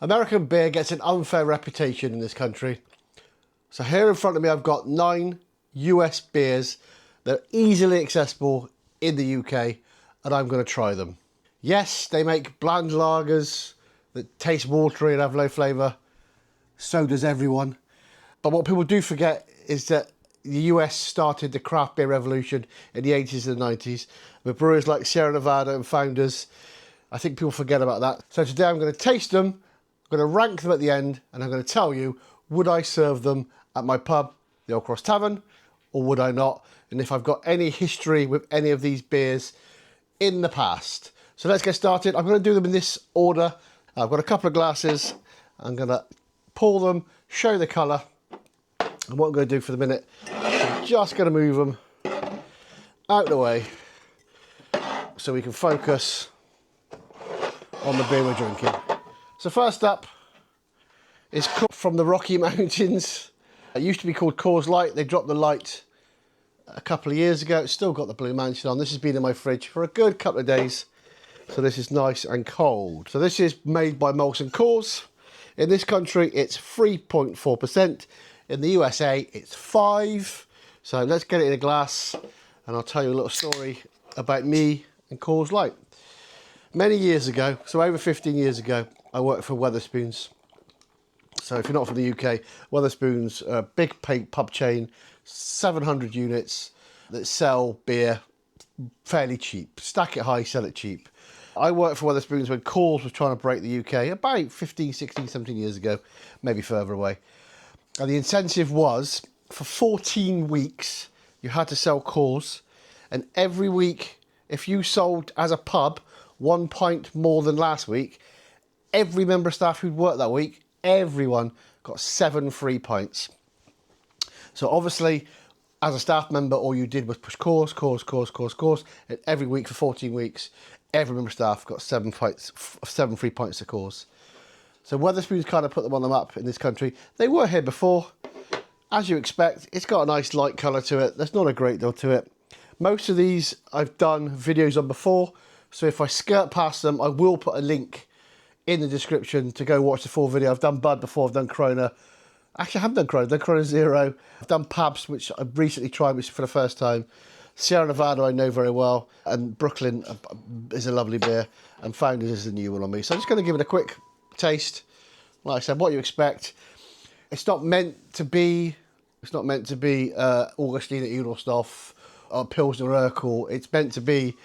American beer gets an unfair reputation in this country. So here in front of me, I've got 9 US beers that are easily accessible in the UK, and I'm going to try them. Yes, they make bland lagers that taste watery and have low flavour. So does everyone. But what people do forget is that the US started the craft beer revolution in the 80s and 90s with brewers like Sierra Nevada and Founders. I think people forget about that. So today I'm going to taste them, I'm going to rank them at the end, and I'm going to tell you, would I serve them at my pub, the Old Cross Tavern, or would I not? And if I've got any history with any of these beers in the past. So let's get started. I'm going to do them in this order. I've got a couple of glasses. I'm going to pour them, show the colour. And what I'm going to do for the minute, I'm just going to move them out of the way so we can focus on the beer we're drinking. So first up is from the Rocky Mountains. It used to be called Coors Light. They dropped the light a couple of years ago. It's still got the Blue Mountain on. This has been in my fridge for a good couple of days. So this is nice and cold. So this is made by Molson Coors. In this country, it's 3.4%. In the USA, it's 5%. So let's get it in a glass and I'll tell you a little story about me and Coors Light. Many years ago, so over 15 years ago, I worked for Wetherspoons. So if you're not from the UK, Wetherspoons are a big pub chain, 700 units that sell beer fairly cheap. Stack it high, sell it cheap. I worked for Wetherspoons when Coors was trying to break the UK about 15, 16, 17 years ago, maybe further away. And the incentive was, for 14 weeks, you had to sell Coors. And every week, if you sold as a pub 1 pint more than last week, every member of staff who'd worked that week, everyone got 7 free pints. So obviously, as a staff member, all you did was push Coors, and every week for 14 weeks, every member of staff got 7 free pints of Coors. So Wetherspoons kind of put them on the map in this country. They were here before. As you expect, it's got a nice light colour to it. There's not a great deal to it. Most of these I've done videos on before, so if I skirt past them, I will put a link in the description to go watch the full video. I've done Bud before, I've done Corona. Actually, I haven't done Corona, I've done Corona Zero. I've done Pabst, which I've recently tried, which for the first time. Sierra Nevada I know very well, and Brooklyn is a lovely beer, and Founders is the new one on me. So I'm just going to give it a quick taste. Like I said, what you expect. It's not meant to be Augustina Edelstoff or Pilsner Urquell. It's meant to be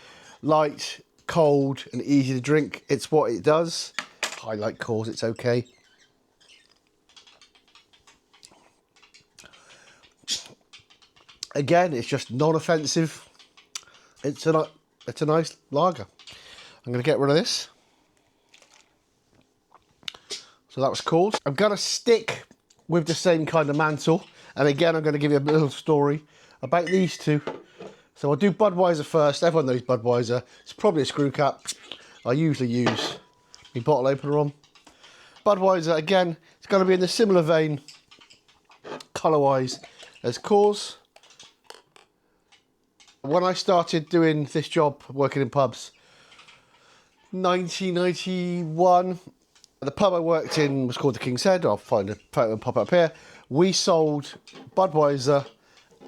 light, cold, and easy to drink. It's what it does. I like Coors, it's okay. Again, it's just non-offensive. It's a nice lager. I'm going to get rid of this. So that was Coors. I'm going to stick with the same kind of mantle. And again, I'm going to give you a little story about these two. So I'll do Budweiser first. Everyone knows Budweiser. It's probably a screw cap. I usually use my bottle opener on. Budweiser, again, it's going to be in a similar vein, colour-wise, as Coors. When I started doing this job, working in pubs, 1991, the pub I worked in was called the King's Head. I'll find a photo and pop up here. We sold Budweiser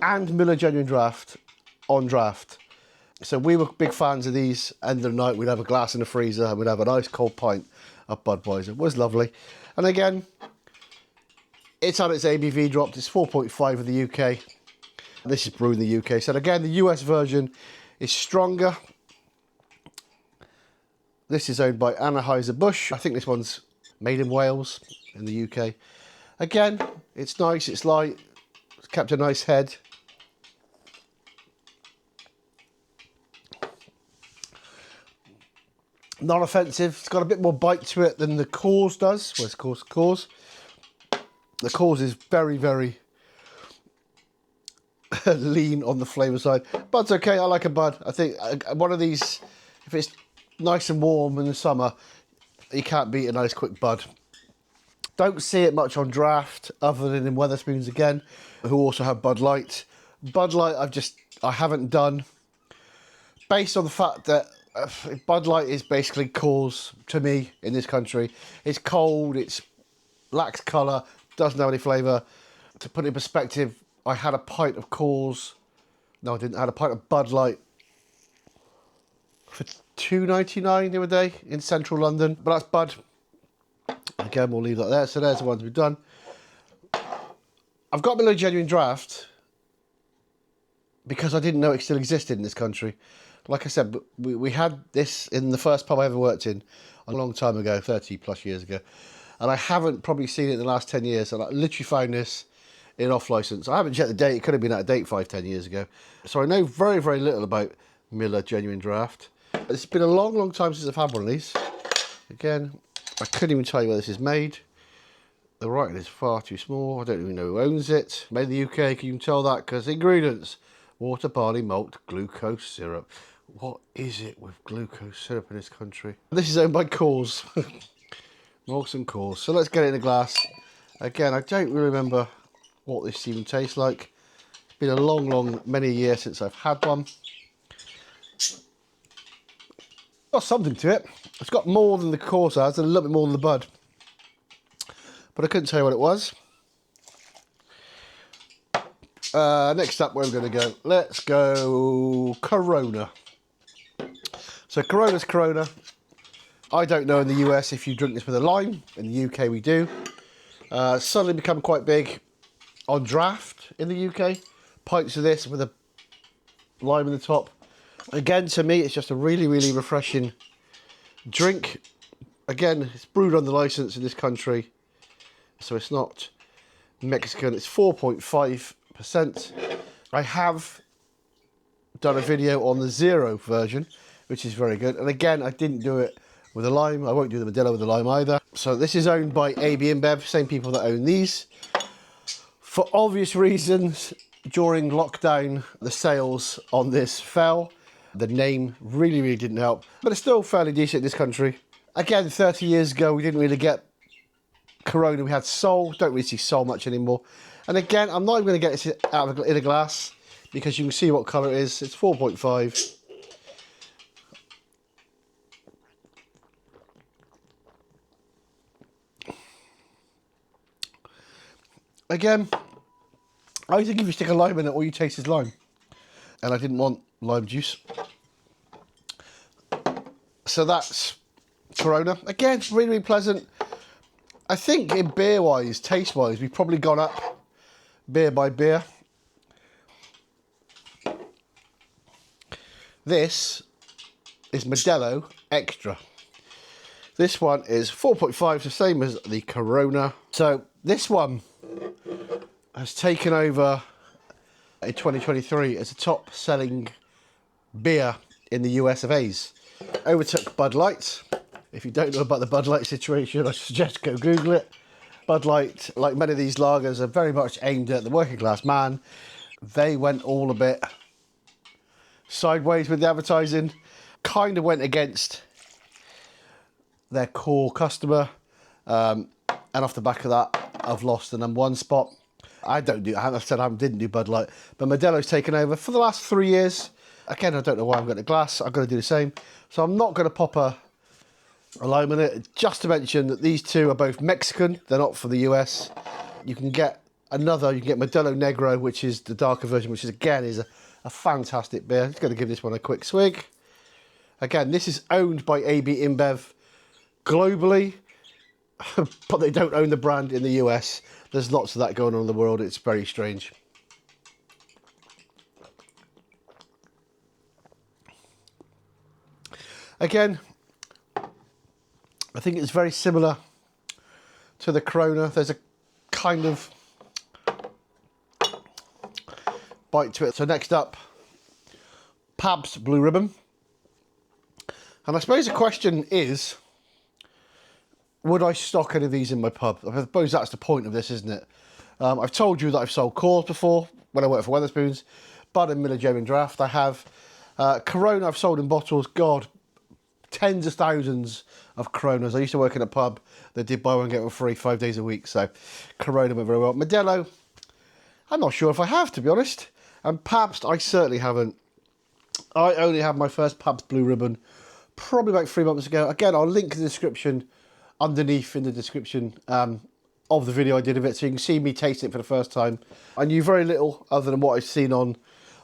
and Miller Genuine Draft on draft. So we were big fans of these. End of the night, we'd have a glass in the freezer and we'd have a nice cold pint of Budweiser. It was lovely. And again, it's had its ABV dropped. It's 4.5 in the UK. This is brewed in the UK. So again, the US version is stronger. This is owned by Anheuser-Busch. I think this one's made in Wales in the UK. Again, it's nice, it's light, it's kept a nice head. Not offensive. It's got a bit more bite to it than the Coors does. Where's Coors? The Coors is very, very lean on the flavour side. Bud's okay. I like a Bud. I think one of these, if it's nice and warm in the summer, you can't beat a nice quick Bud. Don't see it much on draft, other than in Wetherspoons again, who also have Bud Light. Bud Light, I haven't done, based on the fact that Bud Light is basically Coors to me in this country. It's cold, it lacks colour, doesn't have any flavour. To put it in perspective, I had a pint of Coors. No, I didn't. I had a pint of Bud Light for £2.99 the other day in central London. But that's Bud. Again, we'll leave that there. So there's the ones we've done. I've got Modelo Genuine Draft because I didn't know it still existed in this country. Like I said, we had this in the first pub I ever worked in a long time ago, 30 plus years ago. And I haven't probably seen it in the last 10 years. And I literally found this in off license. I haven't checked the date. It could have been out of date 5-10 years ago. So I know very, very little about Miller Genuine Draft. It's been a long, long time since I've had one of these. Again, I couldn't even tell you where this is made. The writing is far too small. I don't even know who owns it. Made in the UK, can you tell that? Because ingredients: water, barley, malt, glucose syrup. What is it with glucose syrup in this country? This is owned by Coors. Molson Coors. So let's get it in a glass. Again, I don't really remember what this even tastes like. It's been a long, long, many years since I've had one. Got something to it. It's got more than the Coors has and a little bit more than the Bud. But I couldn't tell you what it was. Next up, where I'm going to go. Let's go Corona. So Corona's Corona. I don't know in the US if you drink this with a lime. In the UK, we do. Suddenly become quite big on draft in the UK. Pints of this with a lime in the top. Again, to me, it's just a really, really refreshing drink. Again, it's brewed on the license in this country, so it's not Mexican. It's 4.5%. I have done a video on the zero version, which is very good. And again, I didn't do it with a lime. I won't do the Modelo with a lime either. So this is owned by AB InBev, same people that own these. For obvious reasons, during lockdown, the sales on this fell. The name really, really didn't help, but it's still fairly decent in this country. Again, 30 years ago, we didn't really get Corona. We had Sol. Don't really see Sol much anymore. And again, I'm not even going to get this out of in a glass because you can see what colour it is. It's 4.5. Again, I think if you stick a lime in it, all you taste is lime. And I didn't want lime juice. So that's Corona. Again, really, really pleasant. I think in beer-wise, taste-wise, we've probably gone up beer by beer. This is Modelo Extra. This one is 4.5, the same as the Corona. So this one has taken over in 2023 as a top-selling beer in the US of A's. Overtook Bud Light. If you don't know about the Bud Light situation, I suggest go Google it. Bud Light, like many of these lagers, are very much aimed at the working class man. They went all a bit sideways with the advertising. Kind of went against their core customer. And off the back of that, I've lost the #1 spot. I didn't do Bud Light, but Modelo's taken over for the last 3 years. Again, I don't know why I'm getting a glass. I'm going to do the same. So I'm not going to pop a lime in it. Just to mention that these two are both Mexican. They're not for the US. You can get Modelo Negro, which is the darker version, which is again is a fantastic beer. I'm just going to give this one a quick swig. Again, this is owned by AB InBev globally, but they don't own the brand in the US. There's lots of that going on in the world. It's very strange. Again, I think it's very similar to the Corona. There's a kind of bite to it. So next up, Pabst Blue Ribbon. And I suppose the question is, would I stock any of these in my pub? I suppose that's the point of this, isn't it? I've told you that I've sold Coors before when I worked for Wetherspoons. Bud and Miller Genuine Draft I have. Corona I've sold in bottles. God, tens of thousands of Coronas. I used to work in a pub that did buy one get one free 5 days a week. So Corona went very well. Modelo, I'm not sure if I have, to be honest. And Pabst, I certainly haven't. I only had my first Pabst Blue Ribbon probably about 3 months ago. Again, I'll link the description underneath in the description of the video I did of it, so you can see me tasting it for the first time. I knew very little other than what I've seen on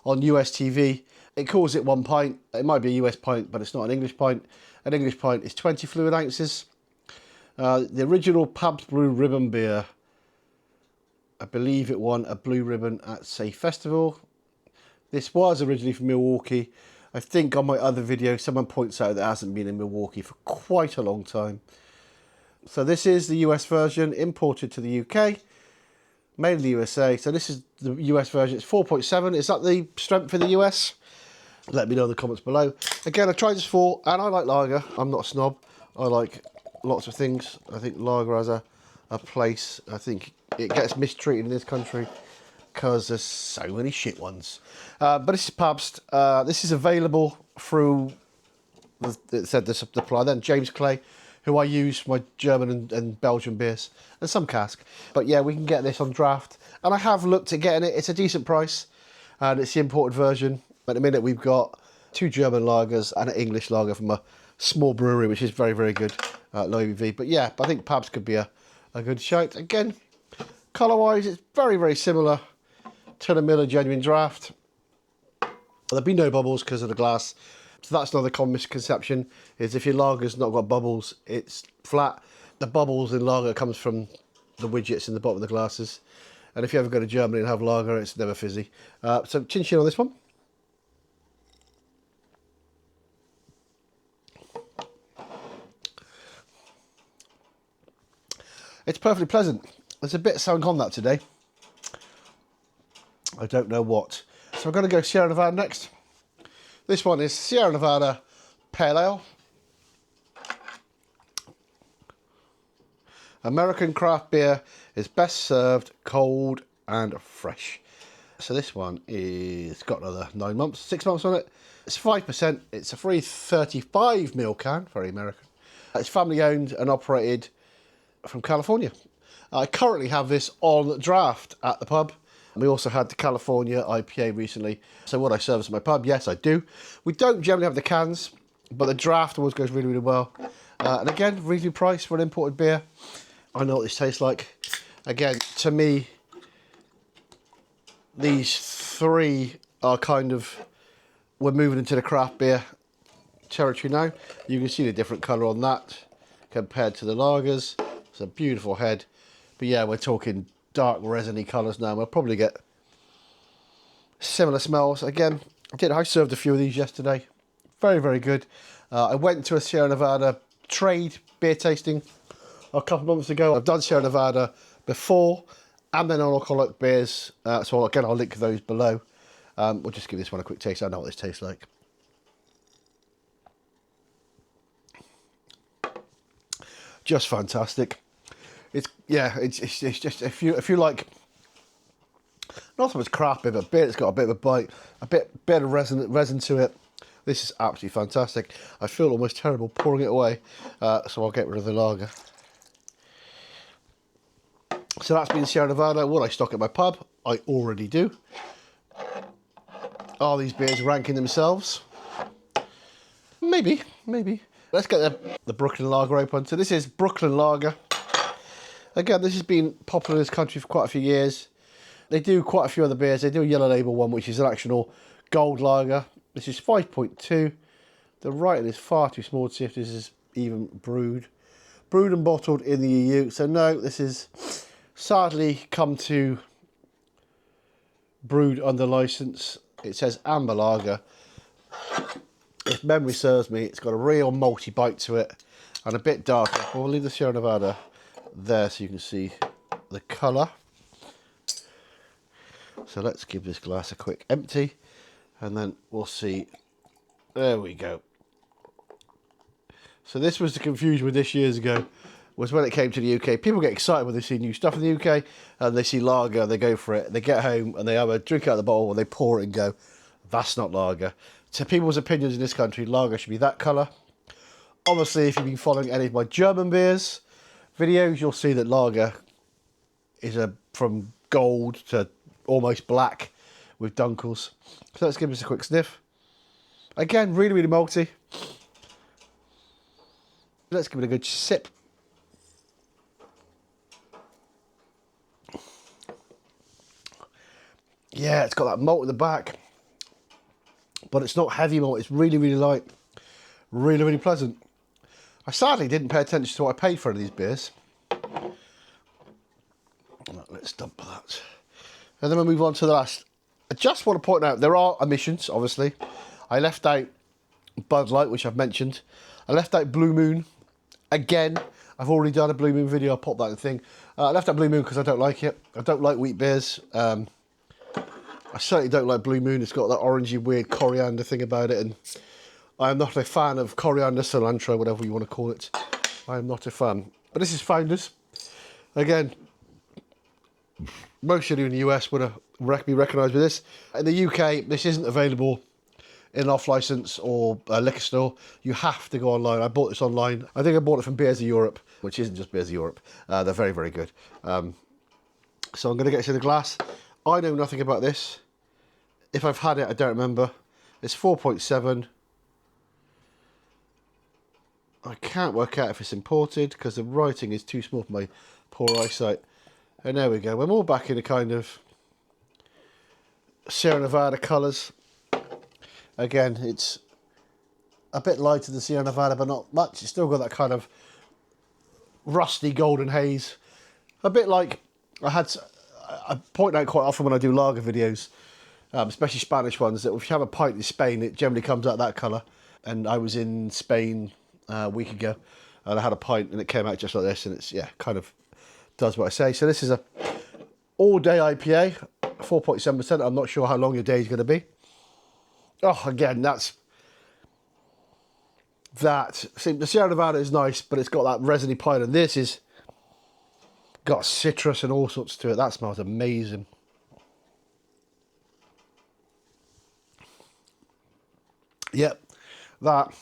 US TV. It calls it 1 pint. It might be a US pint, but it's not an English pint. An English pint is 20 fluid ounces. The original Pabst Blue Ribbon beer, I believe it won a Blue Ribbon at, say, Festival. This was originally from Milwaukee. I think on my other video, someone points out that it hasn't been in Milwaukee for quite a long time. So this is the US version, imported to the UK, made in the USA. So this is the US version. It's 4.7. Is that the strength for the US? Let me know in the comments below. Again, I tried this before, and I like lager. I'm not a snob. I like lots of things. I think lager has a place. I think it gets mistreated in this country because there's so many shit ones. But this is Pabst. This is available through, it said the supplier then, James Clay, who I use for my German and Belgian beers, and some cask. But yeah, we can get this on draft. And I have looked at getting it. It's a decent price, and it's the imported version. At the minute, we've got 2 German lagers and an English lager from a small brewery, which is very, very good, low ABV. But yeah, I think Pabst could be a good shout. Again, colour-wise, it's very, very similar to the Miller Genuine Draft. There'll be no bubbles because of the glass. So that's another common misconception, is if your lager's not got bubbles, it's flat. The bubbles in lager comes from the widgets in the bottom of the glasses. And if you ever go to Germany and have lager, it's never fizzy. So chin chin on this one. It's perfectly pleasant. There's a bit of something on that today. I don't know what. So I'm going to go Sierra Nevada next. This one is Sierra Nevada Pale Ale. American craft beer is best served cold and fresh. So this one is got another 9 months, 6 months on it. It's 5%. It's a free 35ml can, very American. It's family owned and operated from California. I currently have this on draft at the pub. We also had the California IPA recently. So would I service at my pub? Yes, I do. We don't generally have the cans, but the draft always goes really, really well. And again, reasonably priced for an imported beer. I know what this tastes like. Again, to me, these 3 are kind of, we're moving into the craft beer territory now. You can see the different colour on that compared to the lagers. It's a beautiful head. But yeah, we're talking dark resiny colours now. We'll probably get similar smells. Again, I served a few of these yesterday. Very, very good. I went to a Sierra Nevada trade beer tasting a couple of months ago. I've done Sierra Nevada before, and then on alcoholic beers. So again, I'll link those below. We'll just give this one a quick taste. I know what this tastes like. Just fantastic. It's just if you like, not so much craft beer, but beer that's got a bit of a bite, a bit of resin to it. This is absolutely fantastic. I feel almost terrible pouring it away, so I'll get rid of the lager. So that's been Sierra Nevada. Will I stock at my pub? I already do. Are these beers ranking themselves? Maybe. Let's get the Brooklyn Lager open. So this is Brooklyn Lager. Again, this has been popular in this country for quite a few years. They do quite a few other beers. They do a yellow label one, which is an actual gold lager. This is 5.2. The writing is far too small to see if this is even brewed. Brewed and bottled in the EU. So no, this is sadly come to brewed under license. It says amber lager. If memory serves me, it's got a real malty bite to it and a bit darker. We'll leave the Sierra Nevada there so you can see the colour. So let's give this glass a quick empty and then we'll see. There we go. So this was the confusion with this years ago, was when it came to the UK. People get excited when they see new stuff in the UK and they see lager, they go for it. They get home and they have a drink out of the bottle and they pour it and go, that's not lager. To people's opinions in this country, lager should be that colour. Obviously, if you've been following any of my German beers videos, you'll see that lager is from gold to almost black with dunkels. So let's give this a quick sniff. Again, really, really malty. Let's give it a good sip. Yeah, it's got that malt at the back, but it's not heavy malt. It's really, really light. Really, really pleasant. I sadly didn't pay attention to what I paid for these beers. Let's dump that. And then we'll move on to the last. I just want to point out, there are omissions, obviously. I left out Bud Light, which I've mentioned. I left out Blue Moon. Again, I've already done a Blue Moon video. I'll pop that in the thing. I left out Blue Moon because I don't like it. I don't like wheat beers. I certainly don't like Blue Moon. It's got that orangey, weird coriander thing about it. And I am not a fan of coriander, cilantro, whatever you want to call it. I am not a fan. But this is Founders. Again, most of you in the US would be recognised with this. In the UK, this isn't available in an off-licence or a liquor store. You have to go online. I bought this online. I think I bought it from Beers of Europe, which isn't just Beers of Europe. They're very, very good. So I'm going to get this in a glass. I know nothing about this. If I've had it, I don't remember. It's 4.7. I can't work out if it's imported because the writing is too small for my poor eyesight. And there we go. We're more back in a kind of Sierra Nevada colours. Again, it's a bit lighter than Sierra Nevada, but not much. It's still got that kind of rusty golden haze. A bit like I point out quite often when I do lager videos, especially Spanish ones, that if you have a pint in Spain, it generally comes out that colour. And I was in Spain a week ago, and I had a pint, and it came out just like this, and it's, yeah, kind of does what I say. So this is a All Day IPA, 4.7%. I'm not sure how long your day is going to be. Oh, again, see, the Sierra Nevada is nice, but it's got that resiny pine, and this is got citrus and all sorts to it. That smells amazing. Yep, that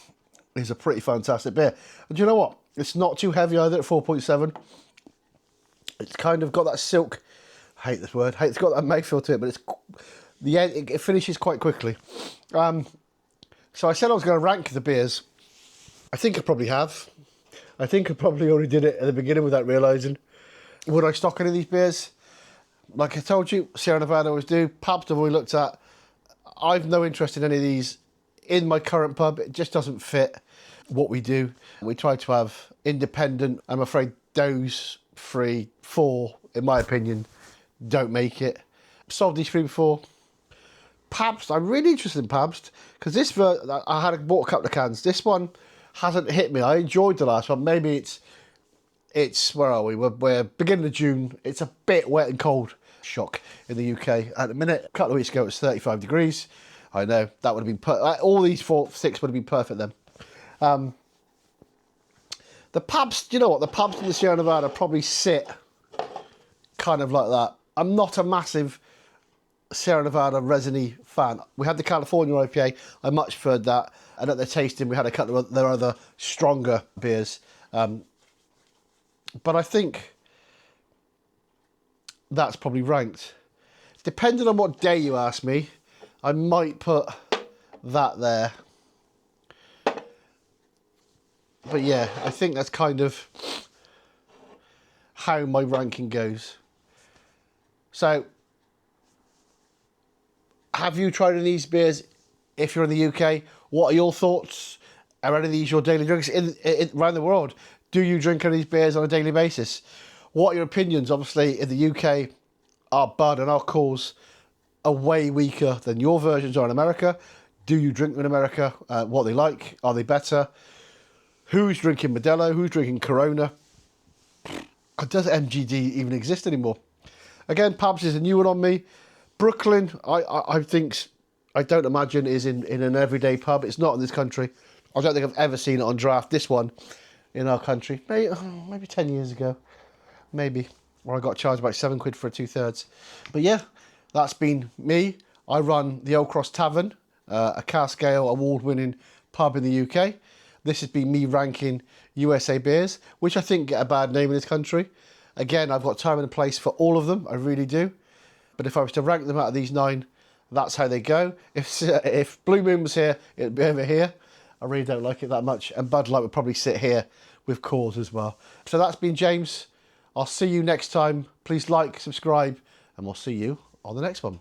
is a pretty fantastic beer. And do you know what? It's not too heavy either at 4.7. It's kind of got that silk, I hate this word, it's got that mouthfeel to it, but it finishes quite quickly. So I said I was going to rank the beers. I think I probably have. I think I probably already did it at the beginning without realising. Would I stock any of these beers? Like I told you, Sierra Nevada always do. Pabst I've already looked at. I've no interest in any of these in my current pub. It just doesn't fit what we do. We try to have independent. I'm afraid those 4, in my opinion, don't make it. Sold these 3 before. Pabst, I'm really interested in Pabst because I bought a couple of cans. This one hasn't hit me. I enjoyed the last one. Maybe it's where are we? We're beginning of June. It's a bit wet and cold. Shock in the UK at the minute. A couple of weeks ago it was 35 degrees. I know that would have been all these 6 would have been perfect then. The Pabst, you know what? The Pabst and the Sierra Nevada probably sit kind of like that. I'm not a massive Sierra Nevada resiny fan. We had the California IPA. I much preferred that. And at the tasting, we had a couple of their other stronger beers. But I think that's probably ranked. Depending on what day you ask me, I might put that there. But yeah, I think that's kind of how my ranking goes. So, have you tried any of these beers if you're in the UK? What are your thoughts? Are any of these your daily drinks around the world? Do you drink any of these beers on a daily basis? What are your opinions? Obviously, in the UK, our Bud and our Coors are way weaker than your versions are in America. Do you drink them in America? What are they like? Are they better? Who's drinking Modelo? Who's drinking Corona? Does MGD even exist anymore? Again, Pabst is a new one on me. Brooklyn, I don't imagine is in an everyday pub. It's not in this country. I don't think I've ever seen it on draft. This one in our country, maybe 10 years ago, maybe, where I got charged about £7 for a 2/3. But yeah, that's been me. I run the Old Cross Tavern, a cask ale award-winning pub in the UK. This has been me ranking USA beers, which I think get a bad name in this country. Again, I've got time and a place for all of them. I really do. But if I was to rank them out of these 9, that's how they go. If Blue Moon was here, it'd be over here. I really don't like it that much. And Bud Light would probably sit here with Coors as well. So that's been James. I'll see you next time. Please like, subscribe, and we'll see you on the next one.